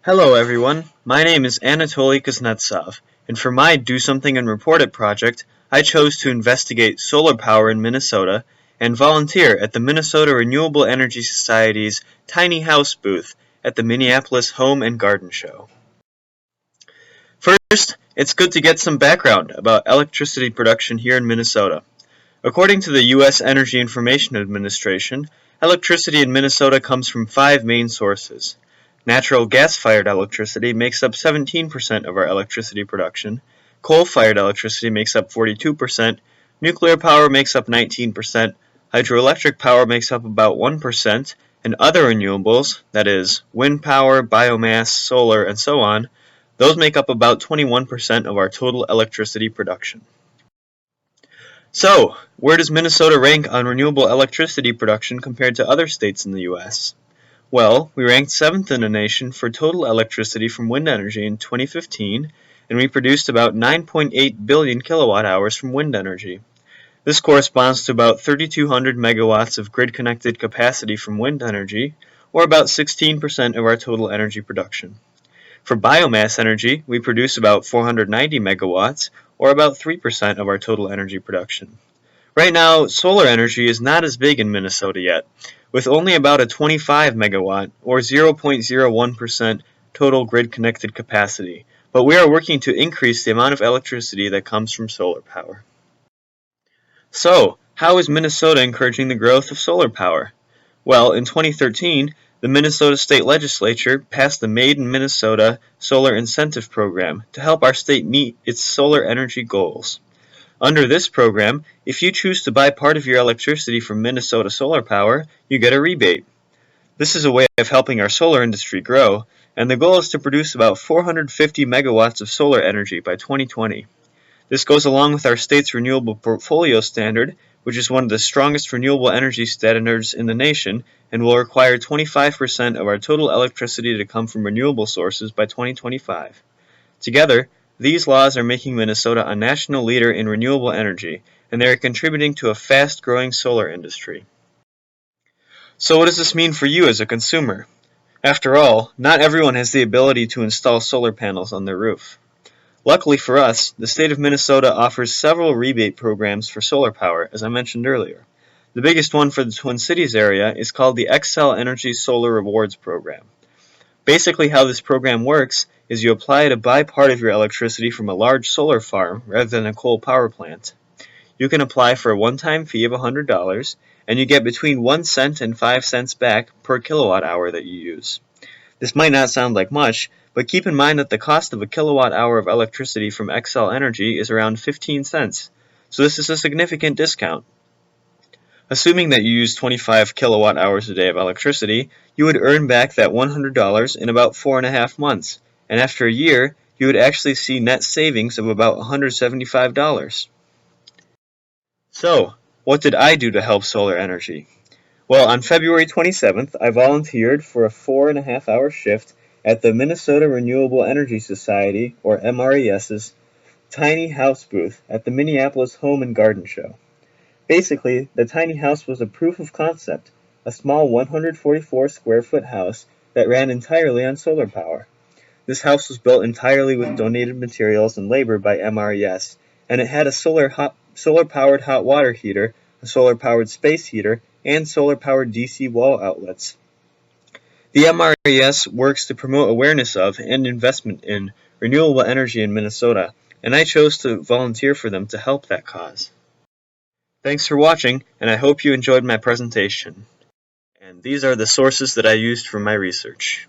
Hello everyone, my name is Anatoliy Kuznetsov, and for my Do Something and Report It project, I chose to investigate solar power in Minnesota and volunteer at the Minnesota Renewable Energy Society's Tiny House booth at the Minneapolis Home and Garden Show. First, it's good to get some background about electricity production here in Minnesota. According to the U.S. Energy Information Administration, electricity in Minnesota comes from 5 main sources. Natural gas-fired electricity makes up 17% of our electricity production, coal-fired electricity makes up 42%, nuclear power makes up 19%, hydroelectric power makes up about 1%, and other renewables, that is, wind power, biomass, solar, and so on, those make up about 21% of our total electricity production. So, where does Minnesota rank on renewable electricity production compared to other states in the U.S.? Well, we ranked 7th in the nation for total electricity from wind energy in 2015, and we produced about 9.8 billion kilowatt hours from wind energy. This corresponds to about 3,200 megawatts of grid-connected capacity from wind energy, or about 16% of our total energy production. For biomass energy, we produce about 490 megawatts, or about 3% of our total energy production. Right now, solar energy is not as big in Minnesota yet, with only about a 25 megawatt or 0.01% total grid-connected capacity, but we are working to increase the amount of electricity that comes from solar power. So, how is Minnesota encouraging the growth of solar power? Well, in 2013, the Minnesota State Legislature passed the Made in Minnesota Solar Incentive Program to help our state meet its solar energy goals. Under this program, if you choose to buy part of your electricity from Minnesota Solar Power, you get a rebate. This is a way of helping our solar industry grow, and the goal is to produce about 450 megawatts of solar energy by 2020. This goes along with our state's renewable portfolio standard, which is one of the strongest renewable energy standards in the nation and will require 25% of our total electricity to come from renewable sources by 2025. Together, these laws are making Minnesota a national leader in renewable energy, and they are contributing to a fast-growing solar industry. So what does this mean for you as a consumer? After all, not everyone has the ability to install solar panels on their roof. Luckily for us, the state of Minnesota offers several rebate programs for solar power, as I mentioned earlier. The biggest one for the Twin Cities area is called the Xcel Energy Solar Rewards Program. Basically how this program works is you apply to buy part of your electricity from a large solar farm rather than a coal power plant. You can apply for a one-time fee of $100, and you get between 1 cent and 5 cents back per kilowatt hour that you use. This might not sound like much, but keep in mind that the cost of a kilowatt hour of electricity from Xcel Energy is around 15 cents, so this is a significant discount. Assuming that you use 25 kilowatt hours a day of electricity, you would earn back that $100 in about 4.5 months, and after a year, you would actually see net savings of about $175. So, what did I do to help solar energy? Well, on February 27th, I volunteered for a 4.5-hour shift at the Minnesota Renewable Energy Society, or MRES's, Tiny House booth at the Minneapolis Home and Garden Show. Basically, the tiny house was a proof of concept, a small 144 square foot house that ran entirely on solar power. This house was built entirely with donated materials and labor by MRES, and it had a solar-powered hot water heater, a solar-powered space heater, and solar-powered DC wall outlets. The MRES works to promote awareness of and investment in renewable energy in Minnesota, and I chose to volunteer for them to help that cause. Thanks for watching, and I hope you enjoyed my presentation. And these are the sources that I used for my research.